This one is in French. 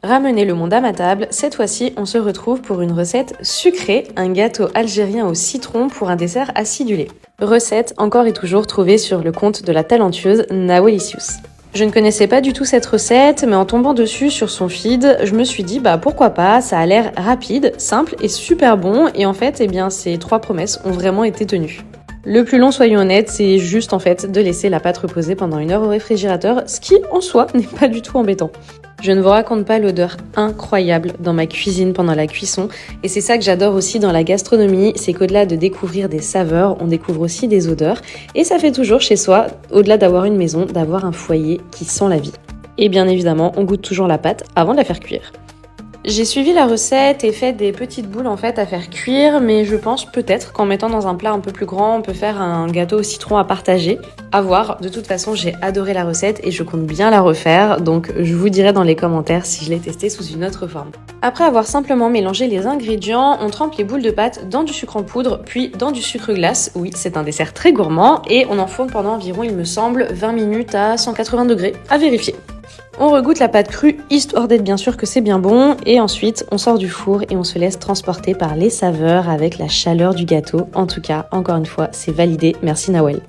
Ramenez le monde à ma table, cette fois-ci on se retrouve pour une recette sucrée, un gâteau algérien au citron pour un dessert acidulé. Recette encore et toujours trouvée sur le compte de la talentueuse Nawelicious. Je ne connaissais pas du tout cette recette, mais en tombant dessus sur son feed, je me suis dit pourquoi pas, ça a l'air rapide, simple et super bon, et en fait ces 3 promesses ont vraiment été tenues. Le plus long, soyons honnêtes, c'est juste en fait de laisser la pâte reposer pendant 1 heure au réfrigérateur, ce qui en soi n'est pas du tout embêtant. Je ne vous raconte pas l'odeur incroyable dans ma cuisine pendant la cuisson, et c'est ça que j'adore aussi dans la gastronomie, c'est qu'au-delà de découvrir des saveurs, on découvre aussi des odeurs, et ça fait toujours chez soi, au-delà d'avoir une maison, d'avoir un foyer qui sent la vie. Et bien évidemment, on goûte toujours la pâte avant de la faire cuire. J'ai suivi la recette et fait des petites boules en fait à faire cuire, mais je pense peut-être qu'en mettant dans un plat un peu plus grand, on peut faire un gâteau au citron à partager. À voir, de toute façon j'ai adoré la recette et je compte bien la refaire, donc je vous dirai dans les commentaires si je l'ai testée sous une autre forme. Après avoir simplement mélangé les ingrédients, on trempe les boules de pâte dans du sucre en poudre, puis dans du sucre glace, oui c'est un dessert très gourmand, et on enfourne pendant environ, il me semble, 20 minutes à 180 degrés, à vérifier. On regoute la pâte crue, histoire d'être bien sûr que c'est bien bon, et ensuite on sort du four et on se laisse transporter par les saveurs avec la chaleur du gâteau. En tout cas, encore une fois, c'est validé, merci Nawel.